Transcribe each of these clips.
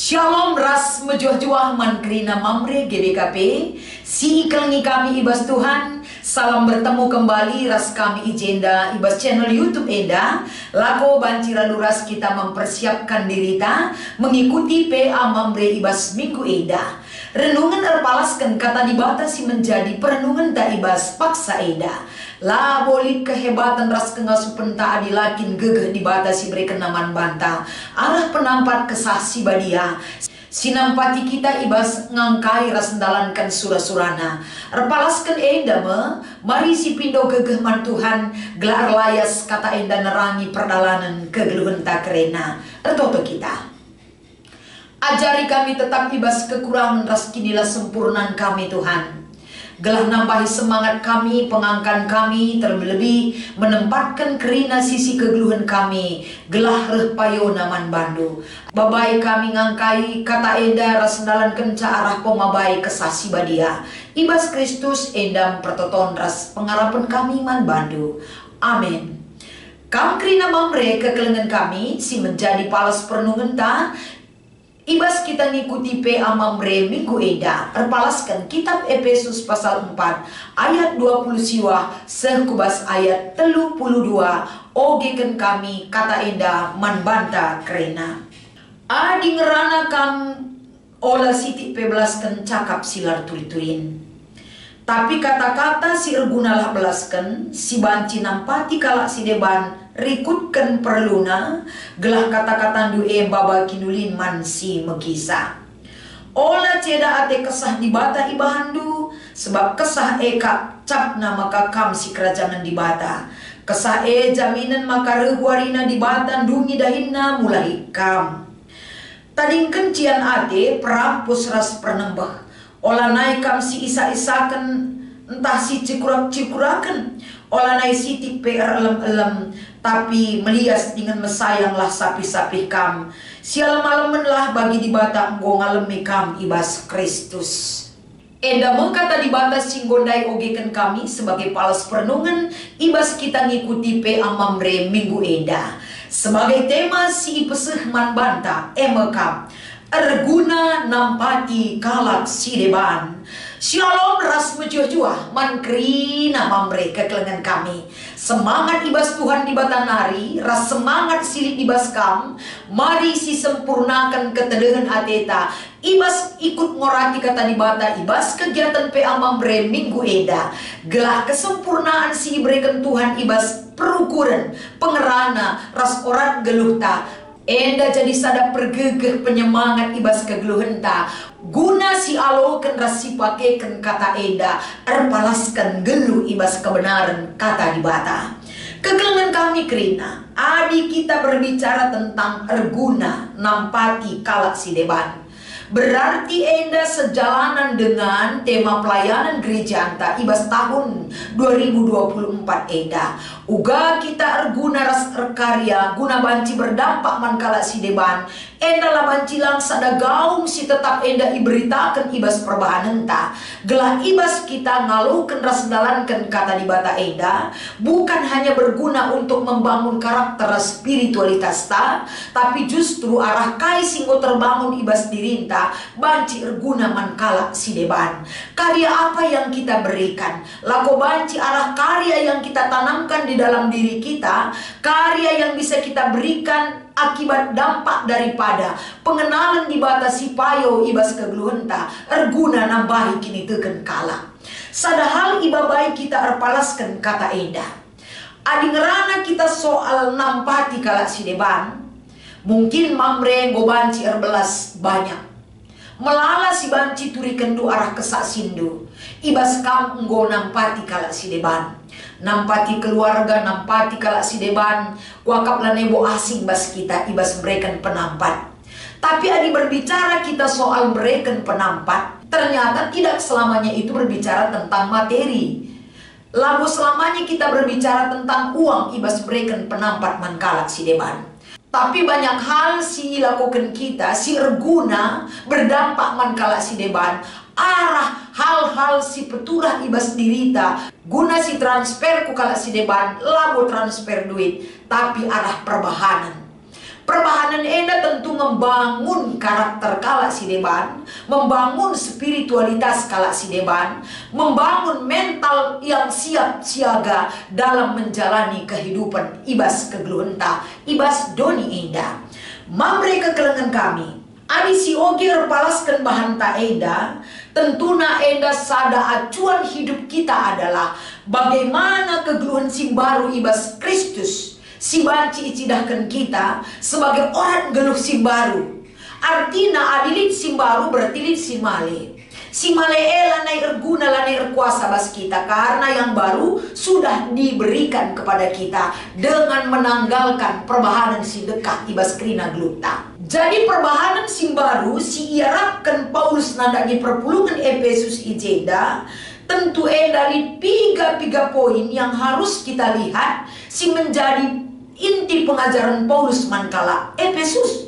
Shalom ras mejuah-juah mankrina mamre GBKP. Si kelengi kami ibas Tuhan. Salam bertemu kembali ras kami ijenda ibas channel YouTube Enda. Lako bancira luras kita mempersiapkan diri ta mengikuti PA mamre ibas minggu Enda. Renungan erpalaskan kata dibatasi menjadi perenungan ta ibas paksa Enda. La bolit kehebatan ras kengasupen ta adilakin gegeh dibatasi berikan naman banta arah penampat kesah si badia sinampati kita ibas ngangkai ras ndalankan surah-surana erpalaskan Enda mari si pindo gegeh man Tuhan gelar layas kata Enda nerangi perdalanan kegeluhan tak kerena ertoto kita ajari kami tetap ibas kekurangan ras kinilah sempurnan kami Tuhan. Gelah nambahi semangat kami, pengangkan kami, terlebih menempatkan kerina sisi kegeluhan kami. Gelah reh payo naman bandu. Babai kami ngangkai kata Enda rasendalan kenca arah pemabai kesasi badia. Ibas Kristus Enda pertoton ras pengarapan kami man bandu. Amin. Kam kerina mamre kekelengan kami si menjadi palas perenungan ta. Ibas kita ngikuti PA mamre minggu Enda. Erpalaskan kitab Efesus pasal 4 ayat 20 siwah sekubas ayat 32 ogeken kami kata Enda manbanta kerena. Adi ngerana kam olah sitik pebelaskan cakap silar turi-turin. Tapi kata-kata si ergunalah belaskan si banci nampati kalak si deban rikutkan perluna gelah kata-kata due baba kinulin man si mekisa. Ola ceda ate kesah dibata ibahandu sebab kesah eka capna maka kam si kerajaan dibata. Kesah jaminan maka rehuarina dibata dungi dahinna mulai kam. Tading kencian ate perampus ras pernembah. Olah naik kam si isa-isakan entah si cikurak-cikurakan. Olah naik si tipe elem-elem tapi melias dengan mesayanglah sapi-sapi kam. Sialam-alamen lah bagi dibata enggo ngalemi kam ibas Kristus. Enda mengkata dibata singgondai ogeken kami sebagai palas perenungan ibas kita ngikuti PA mamre minggu Enda. Sebagai tema si peseh man banta emekam. Erguna nampati kalak si deban. Shalom ras mejuah-juah mankrina mamre kekelengan kami. Semangat ibas Tuhan di batanari, ras semangat silik ibas kam. Mari si sempurnakan ketedengan ateta. Ibas ikut ngoraki kata dibata ibas kegiatan PA mamre minggu Enda. Gelah kesempurnaan si berikan Tuhan ibas perukuran pengerana ras orat geluhta. Enda jadi sada pergegeh penyemangat ibas kegeluhenta. Guna si aloken rasi pakeken kata Enda. Erpalaskan gelu ibas kebenaran kata dibata. Kegelengan kami kerina. Adi kita berbicara tentang erguna nampati kalak si deban. Berarti Enda sejalanan dengan tema pelayanan gereja anta ibas tahun 2024 Enda. Uga kita erguna ras erkarya guna banci berdampak mankala si deban. Enda lah banci langsa da gaung si tetap Enda iberitakan ibas perbahanan ta. Gelah ibas kita ngalukan ras dalankan kata dibata Enda. Bukan hanya berguna untuk membangun karakter spiritualitas ta. Tapi justru arah kai singgo terbangun ibas dirinta. Banci erguna mankala si deban. Karya apa yang kita berikan? Lako banci arah karya yang kita tanamkan di dalam diri kita. Karya yang bisa kita berikan akibat dampak daripada pengenalan dibatasi payo ibas kegeluhenta. Erguna nambahi kini teken kala. Sadahal ibabai kita erpalaskan kata Enda. Adi ngerana kita soal nampati kala si deban. Mungkin mamre gobanci erbelas banyak. Melala si banci turi kendu arah kesak sindu. Ibas kam enggo nampati kalak si deban. Nampati keluarga, nampati kalak si deban. Wakap lanebo asing bas kita ibas berikan penampat. Tapi adi berbicara kita soal berikan penampat. Ternyata tidak selamanya itu berbicara tentang materi. Lalu selamanya kita berbicara tentang uang ibas berikan penampat mankalak si deban. Tapi banyak hal si lakukan kita, si erguna berdampak mankala si deban. Arah hal-hal hal si peturah ibas dirita guna si transfer ku kala si deban lagu transfer duit, tapi arah perbahanan. Perbahanan enda tentu membangun karakter kala si deban, membangun spiritualitas kala si deban, membangun mental yang siap siaga dalam menjalani kehidupan ibas kegeluhenta, ibas doni enda. Mamre kekelengan kami, adi si oge repalaskan bahan ta enda, tentuna enda sada acuan hidup kita adalah bagaimana kegeluhan si baru ibas Kristus. Si banci icidahkan kita sebagai orang geluh si baru. Artinya adilit si baru berarti lit si male. Si male lanai erguna lanai erkuasa bas kita, karena yang baru sudah diberikan kepada kita dengan menanggalkan perbahanan si dekat ibas krina gluta. Jadi perbahanan si baru si iarapkan Paulus nada di perpulungan Efesus ijeda. Tentu dari tiga poin yang harus kita lihat si menjadi inti pengajaran Paulus mankala Efesus.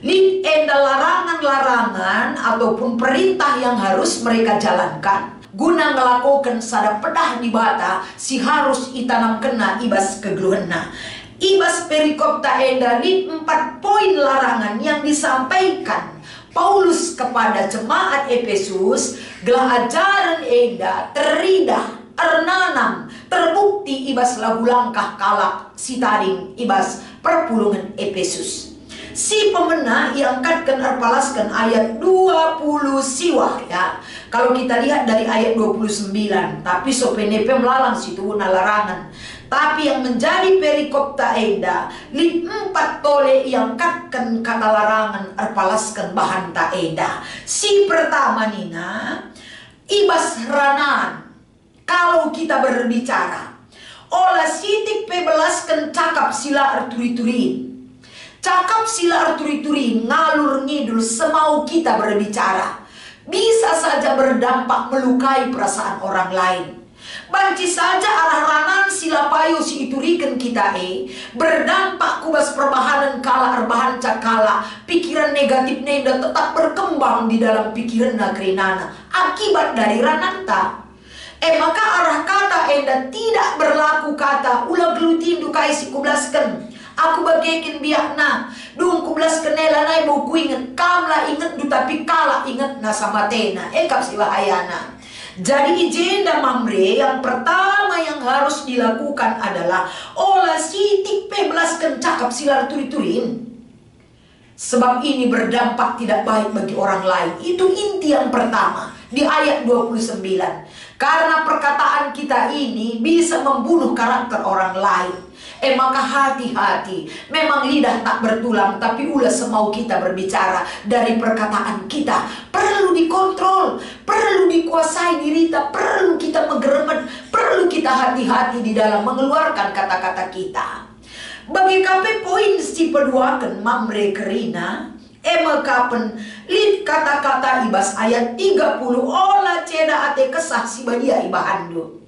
Lid enda larangan-larangan ataupun perintah yang harus mereka jalankan guna ngelakukan sada pedah di bata si harus itanam kena ibas kegeluhena. Ibas perikopta enda lid 4 poin larangan yang disampaikan Paulus kepada jemaat Efesus. Gelah ajaran enda teridah ernanam terbukti ibas lagu langkah kalak si tading ibas perpulungan Efesus. Si pemena iangkatkan erpalaskan ayat 20 siwah ya. Kalau kita lihat dari ayat 29, tapi sopenepe melalang situ larangan. Tapi yang menjadi perikopta enda lid 4 tole iangkatkan kata larangan erpalaskan bahan ta enda. Si pertama nina ibas ranan. Kalau kita berbicara, olah sitik pebelaskan cakap sila arturi-turi. Cakap sila arturi-turi ngalur ngidul semau kita berbicara. Bisa saja berdampak melukai perasaan orang lain. Banci saja arah ranan sila payu si iturikan kita berdampak kubas perbahanan kala arbahan cakala. Pikiran negatif neda tetap berkembang di dalam pikiran nagrinana. Akibat dari rananta. Maka arah kata enda tidak berlaku kata ulah glutin dukai si kublaskan. Aku bagaikan biakna dung kublaskan nela nai buku inget kamla inget du tapi kala inget na sama tena kap si wahayana. Jadi ijenda mamre yang pertama yang harus dilakukan adalah olah sitik pebelaskan cakap silar turi-turin. Sebab ini berdampak tidak baik bagi orang lain. Itu inti yang pertama di ayat 29. Karena perkataan kita ini bisa membunuh karakter orang lain. Maka hati-hati. Memang lidah tak bertulang, tapi ulah semau kita berbicara dari perkataan kita. Perlu dikontrol, perlu dikuasai diri kita, perlu kita menggeremet, perlu kita hati-hati di dalam mengeluarkan kata-kata kita. Bagi kape poin si peduakan mamre kerina kapen lid kata-kata ibas ayat 30 olah ceda ate kesah si badia ibahandu.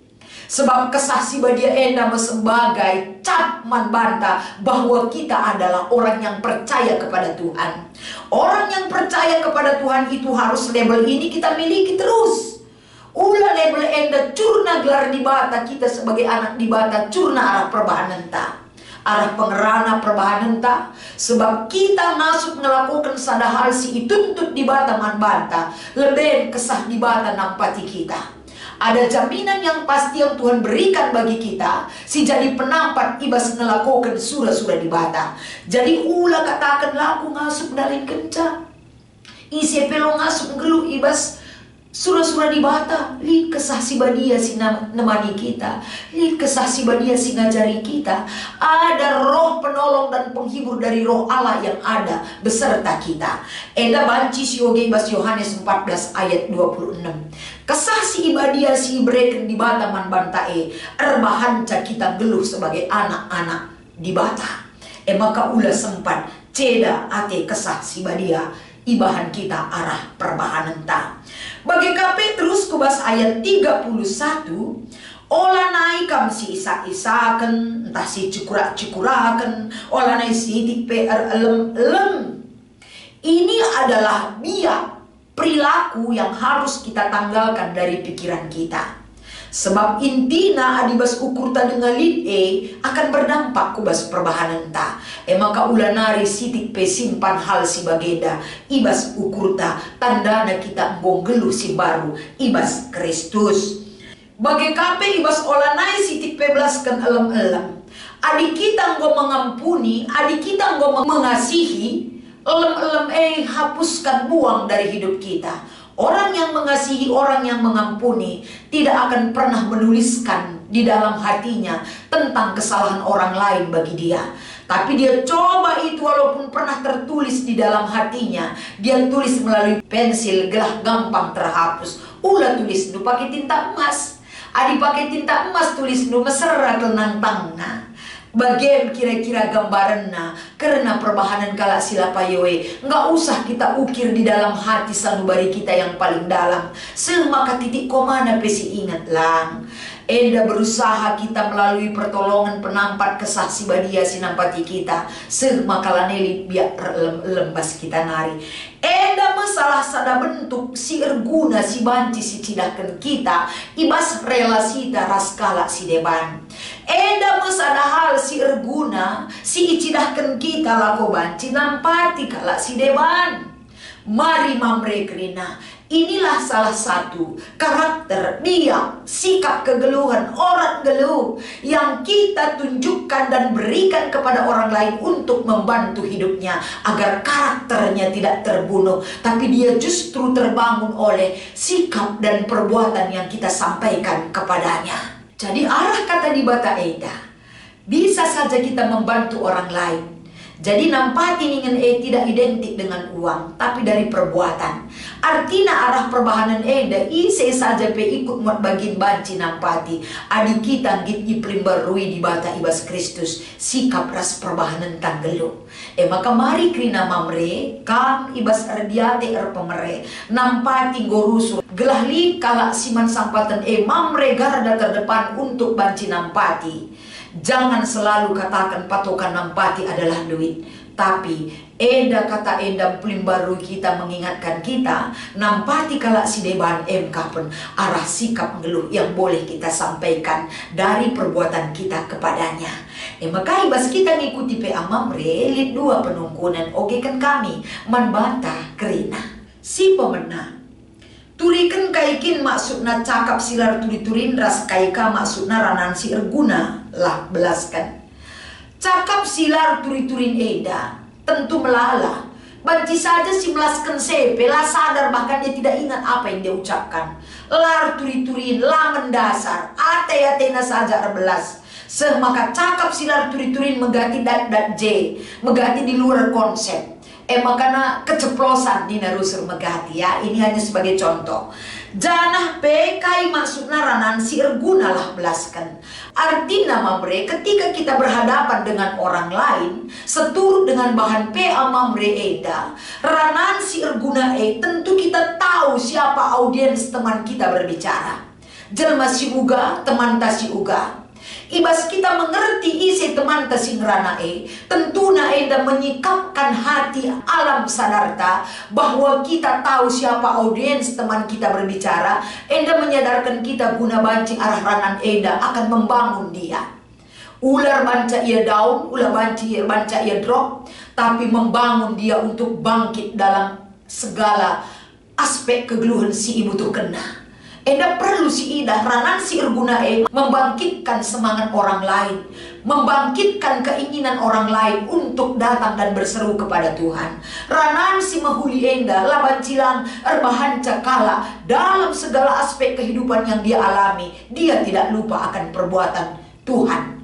Sebab kesah si badia enda sebagai cap man banta bahwa kita adalah orang yang percaya kepada Tuhan. Orang yang percaya kepada Tuhan itu harus label ini kita miliki terus. Ulah label enda curna gelar di bata kita sebagai anak di bata curna arah perbahanan ta. Arah pengerana perbahanan tak. Sebab kita masuk melakukan sada hal si ituntut di bata man banta. Lebih kesah di bata nampati kita. Ada jaminan yang pasti yang Tuhan berikan bagi kita. Si jadi penampat ibas melakukan surah-surah di bata. Jadi ulah katakan laku ngasup dalin kencang. Isi pelo ngasup geluh ibas surah-surah di bata. Lihat kesah si badia si nemani kita. Lihat kesah si badia si ngajari kita. Ada roh penolong dan penghibur dari roh Allah yang ada beserta kita. Eda banci si oge bas Yohanes 14 ayat 26. Kesah si ibadia si ibreken di bata man bantae. Erbahanca kita geluh sebagai anak-anak di bata. Maka ulah sempat ceda ate kesah si badia. Ibahan kita arah perbahanan ta. Bagi kape terus kubas ayat 31. Olah naik kam si isa-isakan, entah si cukurak-cukurakan, olah naik si tipe lem. Ini adalah biak perilaku yang harus kita tanggalkan dari pikiran kita. Sebab intina adibas ukur ta dengan lid akan berdampak kubas perbahanan ta. Maka ulanari sitik pe simpan hal si bageda ibas ukur ta tandana kita bonggelu si baru ibas Kristus. Bagai kape ibas olanai sitik pe belaskan elem-elem. Adik kita nggo mengampuni, adik kita nggo mengasihi, elem-elem hapuskan buang dari hidup kita. Orang yang mengasihi, orang yang mengampuni tidak akan pernah menuliskan di dalam hatinya tentang kesalahan orang lain bagi dia. Tapi dia coba itu walaupun pernah tertulis di dalam hatinya, dia tulis melalui pensil, gelah gampang terhapus. Ulah tulis nu pakai tinta emas. Adi pakai tinta emas tulis nu mesra tenang tangna. Bagian kira-kira gambarannya karena perbahanan kala silapa yowe nggak usah kita ukir di dalam hati sanubari kita yang paling dalam semaka titik komana pesi ingat lang enda berusaha kita melalui pertolongan penampat kesaksi badia sinampati kita semaka laneli biar lembas kita nari enda masalah sada bentuk si erguna si banci si cidahkan kita ibas relasi daras kala si deban enda masada hal si erguna si icidahkan kita lako banci nampati kala si deban. Mari mamre krina, inilah salah satu karakter dia, sikap kegeluhan orang geluh yang kita tunjukkan dan berikan kepada orang lain untuk membantu hidupnya agar karakternya tidak terbunuh, tapi dia justru terbangun oleh sikap dan perbuatan yang kita sampaikan kepadanya. Jadi arah kata di bata eda, bisa saja kita membantu orang lain. Jadi nampati ingin tidak identik dengan uang, tapi dari perbuatan. Artinya arah perbahanan eda ise saja pe ikut muat bagin banci nampati. Adik kita git iprim barui di bata ibas Kristus sikap ras perbahanan tanggelu. Maka mari krina mamre kam ibas ardiate pemere nampati gorusu gelahli kala siman sampatan mamre garda terdepan untuk banci nampati. Jangan selalu katakan patokan nampati adalah duit. Tapi eda kata eda pelim baru kita mengingatkan kita nampati kala si deban kapan arah sikap ngeluh yang boleh kita sampaikan dari perbuatan kita kepadanya. Maka ibas kita ngikuti pe amamre lid dua penungkunan ogekan kami manbantah kerina si pemenang. Turikan kaikin maksudna cakap silar turi-turin ras kaika maksudna ranan si erguna lah belaskan. Cakap silar turi-turin eda tentu melala. Banci saja si melaskan sepe lah sadar bahkan dia tidak ingat apa yang dia ucapkan. Lar turi-turin lah mendasar ate-atena saja erbelas. Semaka cakap silar turi-turin megati dat J megati di luar konsep. Makanya keceplosan di narusur megati ya. Ini hanya sebagai contoh. Janah pekai maksudna ranan si erguna lah belaskan. Artinya mamre ketika kita berhadapan dengan orang lain seturut dengan bahan pe amamre eda ranan si erguna tentu kita tahu siapa audiens teman kita berbicara. Jelma si uga teman ta si uga. Ibas kita mengerti isi teman tasing rana tentunya eda menyikapkan hati alam sadarta bahwa kita tahu siapa audiens teman kita berbicara. Eda menyadarkan kita guna banci arah ranan eda akan membangun dia. Ular banca ia down, ular banca ia drop, tapi membangun dia untuk bangkit dalam segala aspek kegeluhan si ibu tuh kena. Eda perlu si ida ranan si erguna membangkitkan semangat orang lain, membangkitkan keinginan orang lain untuk datang dan berseru kepada Tuhan. Ranan si mahuli enda laban cilang erbahan cakala dalam segala aspek kehidupan yang dia alami, dia tidak lupa akan perbuatan Tuhan.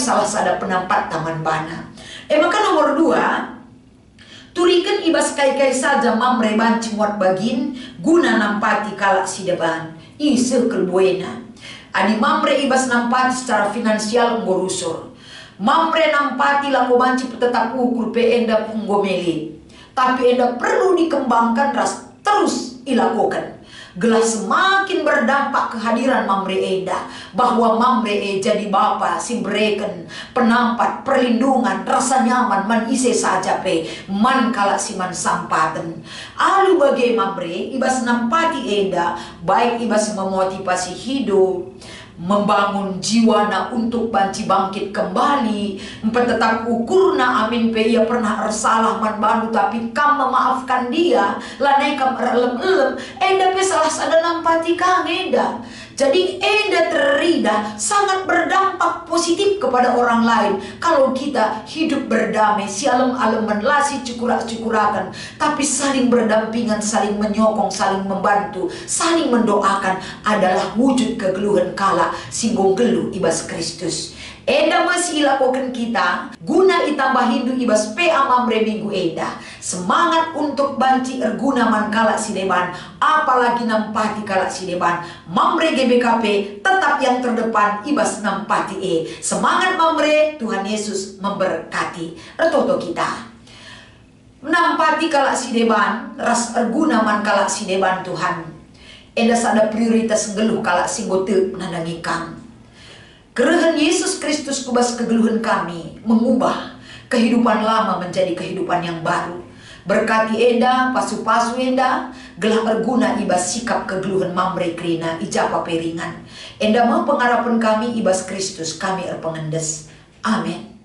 Salah sada penampat taman bana. Maka nomor 2, turikan ibas kai-kai saja mamre banci muat bagin guna nampati kala si deban. Ise kelbuena. Adi mamre ibas nampati secara finansial ngorusur. Mamre nampati lako banci tetap ukur pe enda punggomeli. Tapi enda perlu dikembangkan ras terus ilakokan. gelah semakin berdampak kehadiran mamre eda, bahwa mamre jadi bapa si bereken penampat perlindungan rasa nyaman man ise saja pe man kala si man sampaten alu bagai mamre ibas nampati eda baik ibas memotivasi hidup, membangun jiwana untuk banci bangkit kembali, tetap ukurna amin pe ia pernah ersalah man bandu tapi kam memaafkan dia lanai kam erelem-elem eda pe salah sada nampati kang eda. Jadi eda terida sangat berdampak positif kepada orang lain kalau kita hidup berdamai, sialem-alemen lasi cukurak-cukurakan, tapi saling berdampingan, saling menyokong, saling membantu, saling mendoakan adalah wujud kegeluhan kala singgung gelu ibas Kristus. Eda masih lakukan kita guna itambah hindu ibas pe amamre minggu eda semangat untuk banci erguna man kala sideban, apalagi nampati kala sideban mamre GBKP tetap yang terdepan ibas nampati semangat mamre. Tuhan Yesus memberkati retoto kita nampati kala sideban ras erguna man kala sideban Tuhan eda sada prioritas geluh kala singgote nanangikam. Kerehan Yesus Kristus kubas kegeluhan kami mengubah kehidupan lama menjadi kehidupan yang baru. Berkati eda, pasu-pasu eda, gelah berguna ibas sikap kegeluhan mamre krina ijapa peringan. Enda mau pengharapan kami ibas Kristus kami erpengendes. Amin.